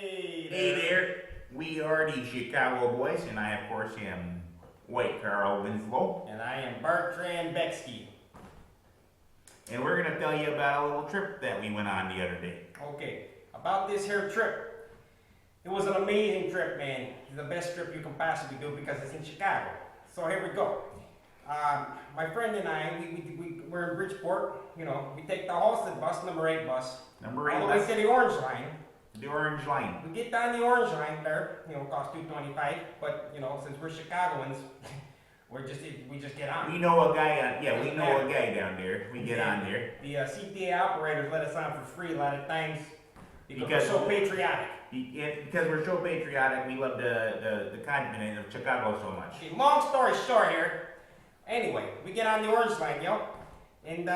Hey there, we are the Chicago Boys, and I, of course, am White Carl Winslow. And I am Bertrand Bexkey. And we're going to tell you about a little trip that we went on the other day. Okay, about this here trip. It was an amazing trip, man. It's the best trip you can possibly do because it's in Chicago. So here we go. My friend and I, we're in Bridgeport. You know, we take the Halsted bus, number 8 bus. Number 8 all the way to the Orange Line. The Orange Line. We get down the Orange Line there, you know, cost $2.25, but you know, since we're Chicagoans, we just get on. We know a guy, we know a guy down there. We get on there. The CTA operators let us on for free a lot of times because we're so patriotic. Because we're so patriotic, we love the continent of Chicago so much. Okay, long story short here. Anyway, we get on the Orange Line, and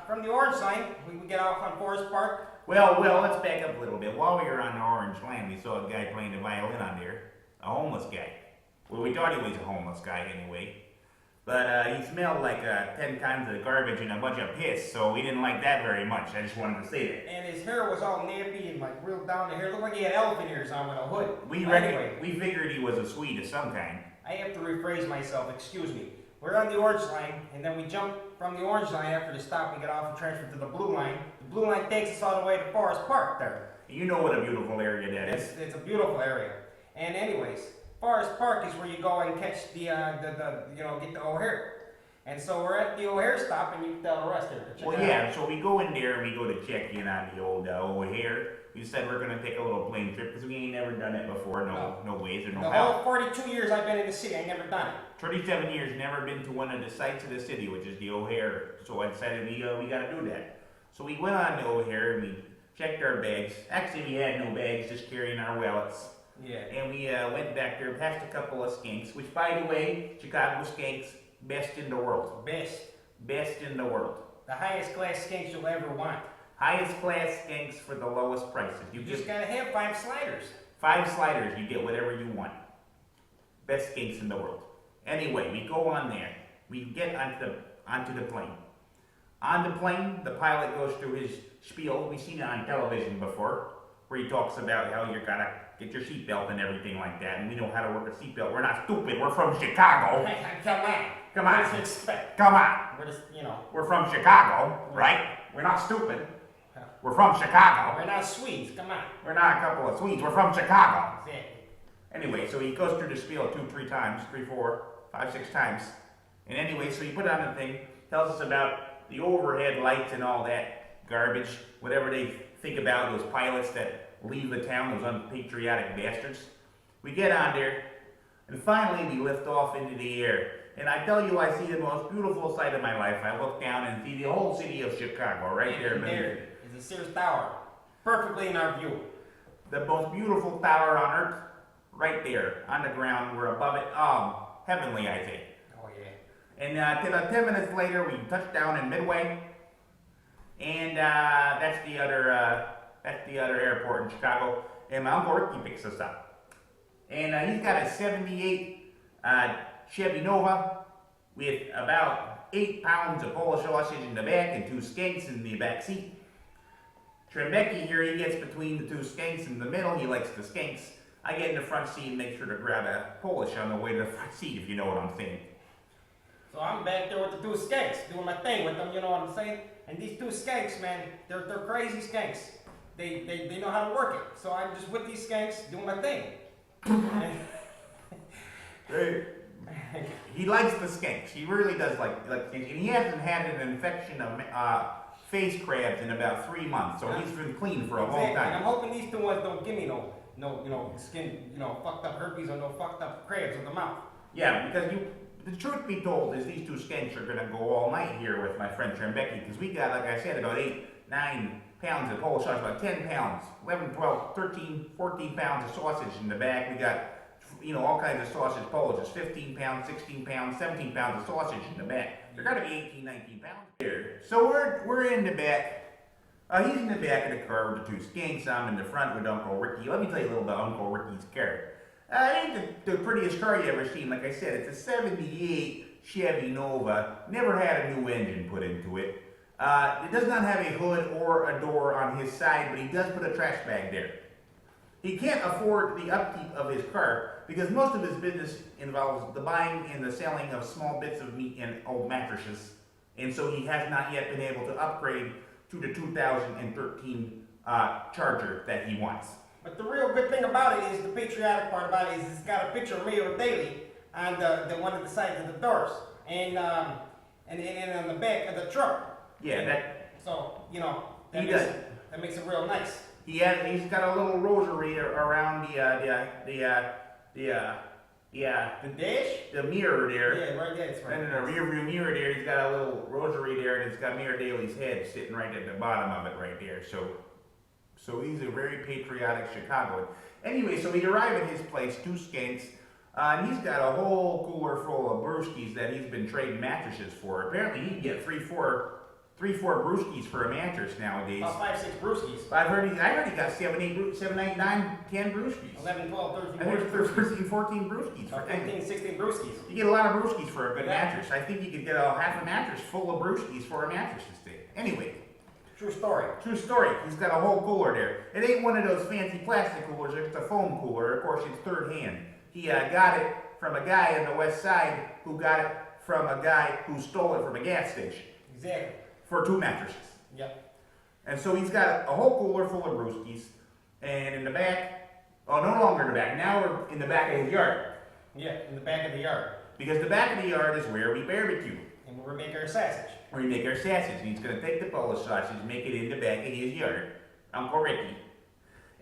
from the Orange Line, we get off on Forest Park. Well, let's back up a little bit. While we were on the Orange Line, we saw a guy playing the violin on there. A homeless guy. Well, we thought he was a homeless guy anyway. But he smelled like 10 times of garbage and a bunch of piss, so we didn't like that very much. I just wanted to say that. And his hair was all nappy and like real down the hair. Looked like he had elephant ears on with a hood. We figured he was a Swede of some kind. I have to rephrase myself, excuse me. We're on the Orange Line, and then we jump from the Orange Line after the stop. We get off and transfer to the Blue Line. The Blue Line takes us all the way to Forest Park there. You know what a beautiful area that is. It's a beautiful area. And anyways, Forest Park is where you go and catch get the O'Hare. And so we're at the O'Hare stop, and you can tell the rest of it. Well, yeah, so we go in there and we go to check in on the old O'Hare. We said we're going to take a little plane trip because we ain't never done it before. No ways or no how. The whole 42 years I've been in the city, I never done it. 37 years, never been to one of the sites of the city, which is the O'Hare. So I decided we got to do that. So we went on the O'Hare and we checked our bags. Actually, we had no bags, just carrying our wallets. Yeah. And we went back there, past a couple of skanks, which, by the way, Chicago skanks, best in the world. Best in the world. The highest class skanks you'll ever want. Highest class skanks for the lowest prices. You just gotta have 5 sliders. 5 sliders, you get whatever you want. Best skanks in the world. Anyway, we go on there. We get onto the plane. On the plane, the pilot goes through his spiel. We've seen it on television before, where he talks about how you gotta get your seatbelt and everything like that, and we know how to work a seatbelt. We're not stupid. We're from Chicago. Come on. What do you expect? Come on. We're just, We're from Chicago, right? We're not stupid. We're from Chicago. We're not Swedes. Come on. We're not a couple of Swedes. We're from Chicago. Exactly. Anyway, so he goes through the spiel 2, 3 times, 3, 4, 5, 6 times. And anyway, so he put on the thing, tells us about the overhead lights and all that garbage, whatever they think about those pilots that leave the town, those unpatriotic bastards. We get on there, and finally we lift off into the air. And I tell you, I see the most beautiful sight of my life. I look down and see the whole city of Chicago right there. There is the Sears Tower, perfectly in our view. The most beautiful tower on earth, right there, on the ground. We're above it. Heavenly, I think. Oh, yeah. And 10 minutes later, we touch down in Midway. And that's the other airport in Chicago. And my Uncle Ricky picks us up. And he's got a 78 Chevy Nova with about 8 pounds of Polish sausage in the back and 2 skanks in the back seat. Trembecki here, he gets between the 2 skanks in the middle. He likes the skanks. I get in the front seat and make sure to grab a Polish on the way to the front seat, if you know what I'm saying. So I'm back there with the 2 skanks, doing my thing with them, you know what I'm saying? And these 2 skanks, man, they're crazy skanks. They know how to work it. So I'm just with these skanks doing my thing. He likes the skanks. He really does like skanks. And he hasn't had an infection of face crabs in about 3 months, so he's been clean for a long time. And I'm hoping these 2 ones don't give me no skin, fucked up herpes or no fucked up crabs in the mouth. Yeah, because the truth be told is these 2 skanks are gonna go all night here with my friend Trembecki, because we got, like I said, about 8, 9 pounds of Polish sausage, about 10 pounds, 11, 12, 13, 14 pounds of sausage in the back. We got, all kinds of sausage Polishes, 15 pounds, 16 pounds, 17 pounds of sausage in the back. There gotta be 18, 19 pounds here. So we're in the back. He's in the back of the car with the 2 skanks. I'm in the front with Uncle Ricky. Let me tell you a little about Uncle Ricky's car. It ain't the prettiest car you ever seen. Like I said, it's a 78 Chevy Nova. Never had a new engine put into it. It does not have a hood or a door on his side, but he does put a trash bag there. He can't afford the upkeep of his car because most of his business involves the buying and the selling of small bits of meat and old mattresses. And so he has not yet been able to upgrade to the 2013 Charger that he wants. But the real good thing about it is, the patriotic part about it is, it's got a picture of Mayor Daley on the one of the sides of the doors, and on the back of the truck. Yeah, that. So that makes it real nice. He's got a little rosary around the dash? the mirror there. Yeah, right there. It's right. And in the rear view mirror there, he's got a little rosary there, and it's got Mayor Daley's head sitting right at the bottom of it right there. So he's a very patriotic Chicagoan. Anyway, so we arrive at his place, two skanks, and he's got a whole cooler full of brewskis that he's been trading mattresses for. Apparently he can get three, four brewskis for a mattress nowadays. About 5, 6 brewskis. I heard he got 7, 8, 9, 10 brewskis. 11, 12, 13, I think 14 there's 13, 14 brewskis. Or 15, 16 brewskis. You get a lot of brewskis for a good Yeah. mattress. I think you could get half a mattress full of brewskis for a mattress this day. Anyway. True story. True story. He's got a whole cooler there. It ain't one of those fancy plastic coolers. It's a foam cooler. Of course, it's third hand. He got it from a guy on the west side who got it from a guy who stole it from a gas station. Exactly. For 2 mattresses. Yep. And so he's got a whole cooler full of brewskis. And in the back, no longer in the back. Now we're in the back of his yard. Yeah, in the back of the yard. Because the back of the yard is where we barbecue. And we make our sausage. Where we make our sausage. And he's going to take the Polish sausage, make it in the back of his yard. Uncle Ricky.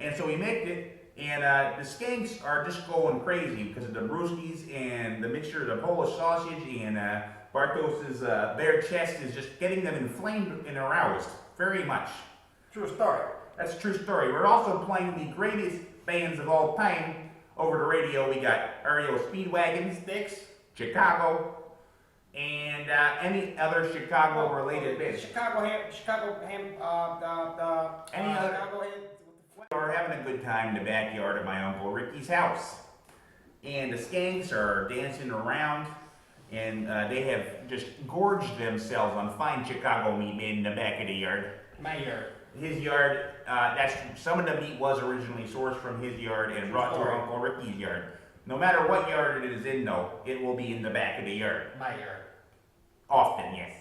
And so he made it, and the skanks are just going crazy because of the brewskis and the mixture of the Polish sausage, and Bartos's bare chest is just getting them inflamed and aroused very much. True story. That's a true story. We're also playing the greatest bands of all time over the radio. We got REO Speedwagon, Sticks. Chicago, and any other Chicago-related bands. Chicago ham, Any other? Chicago ham. We're having a good time in the backyard of my Uncle Ricky's house. And the skanks are dancing around, and they have just gorged themselves on fine Chicago meat made in the back of the yard. My yard. His yard, some of the meat was originally sourced from his yard and brought to Uncle Ricky's yard. No matter what yard it is in, though, it will be in the back of the yard. My yard. Often, yes.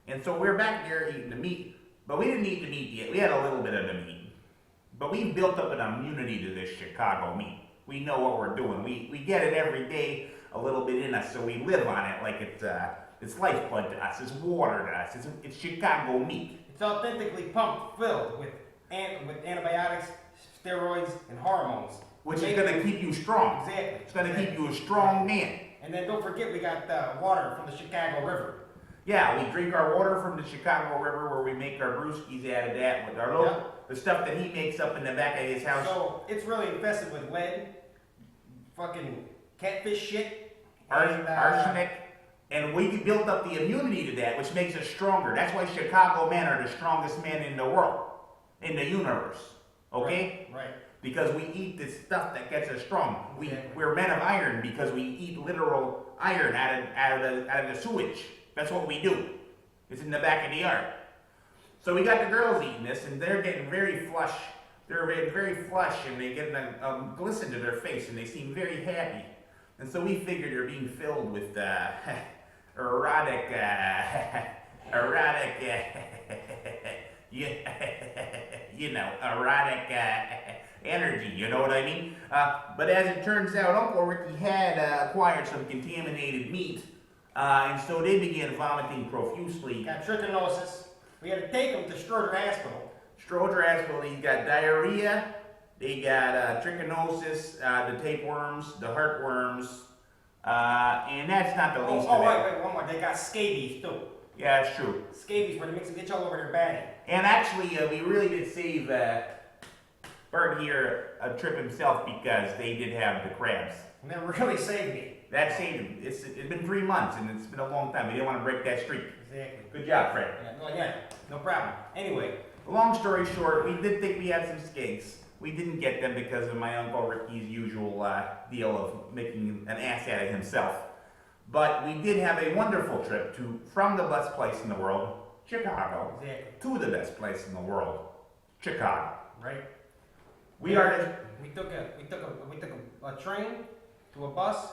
And so we're back there eating the meat, but we didn't eat the meat yet. We had a little bit of the meat. But we've built up an immunity to this Chicago meat. We know what we're doing. We get it every day, a little bit in us, so we live on it like it's lifeblood to us, it's water to us, it's Chicago meat. It's authentically pumped, filled with antibiotics, steroids, and hormones. Which is going to keep you strong. Exactly. It's going to keep you a strong man. And then don't forget, we got water from the Chicago River. Yeah, we drink our water from the Chicago River where we make our brewskis out of that with our little, the stuff that he makes up in the back of his house. So it's really infested with lead, fucking catfish shit, arsenic, and we built up the immunity to that, which makes us stronger. That's why Chicago men are the strongest men in the world, in the universe. Okay? Right. Because we eat this stuff that gets us strong. We're men of iron because we eat literal iron out of the sewage. That's what we do. It's in the back of the yard. So we got the girls eating this, and they're getting very flush. They're getting very flush, and they get a glisten to their face, and they seem very happy. And so we figured they're being filled with erotic, erotic energy, you know what I mean? But as it turns out, Uncle Ricky had acquired some contaminated meat, and so they began vomiting profusely. Got trichinosis. We had to take them to Stroger Hospital. Stroger Hospital, he got diarrhea, they got trichinosis, the tapeworms, the heartworms, and that's not the least of it. Wait, one more. They got scabies too. Yeah, it's true. Scabies, where they mix itch all over their body. And actually, we really did save Bert here a trip himself because they did have the crabs. And that really saved me. That saved him. It's been 3 months and it's been a long time. We didn't want to break that streak. Exactly. Good job, Fred. Yeah, no problem. Anyway. Long story short, we did think we had some skanks. We didn't get them because of my Uncle Ricky's usual deal of making an ass out of himself. But we did have a wonderful trip from the best place in the world, Chicago, Exactly. to the best place in the world, Chicago. Right. We are We took a train to a bus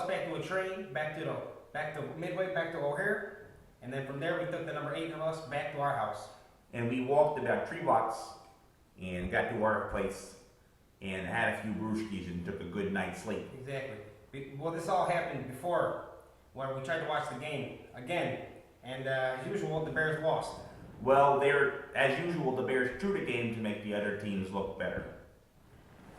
back to a train back to Midway back to O'Hare, and then from there we took the number 8 of us back to our house. And we walked about 3 blocks and got to our place and had a few brewskis and took a good night's sleep. Exactly. Well, this all happened before, where we tried to watch the game again, and as usual, the Bears lost. Well, as usual, the Bears threw the game to make the other teams look better.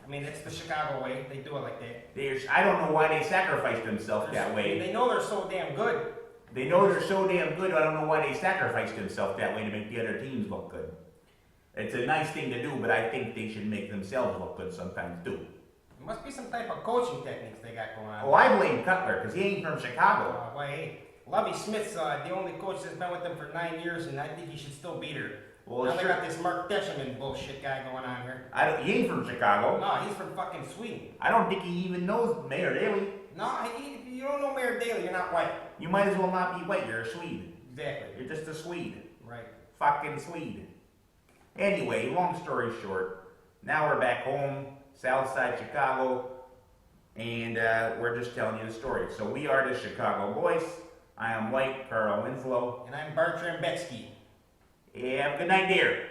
I mean, it's the Chicago way. They do it like that. I don't know why they sacrificed themselves that way. They know they're so damn good. They know they're so damn good, I don't know why they sacrificed themselves that way to make the other teams look good. It's a nice thing to do, but I think they should make themselves look good sometimes too. There must be some type of coaching techniques they got going on. Oh, I blame Cutler, because he ain't from Chicago. Well, hey, Lovie Smith's the only coach that's been with them for 9 years, and I think he should still beat her. Well, now they got this Mark Deschamel bullshit guy going on here. He ain't from Chicago. No, he's from fucking Sweden. I don't think he even knows Mayor Daley. No, you don't know Mayor Daley, you're not white. You might as well not be white, you're a Swede. Exactly. You're just a Swede. Right. Fucking Swede. Anyway, long story short, now we're back home, south side Chicago, and we're just telling you the story. So we are the Chicago Boys. I am White, Carl Winslow. And I'm Bartram Betsky. Have a good night, dear.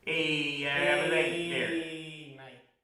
Hey, have a good night, dear.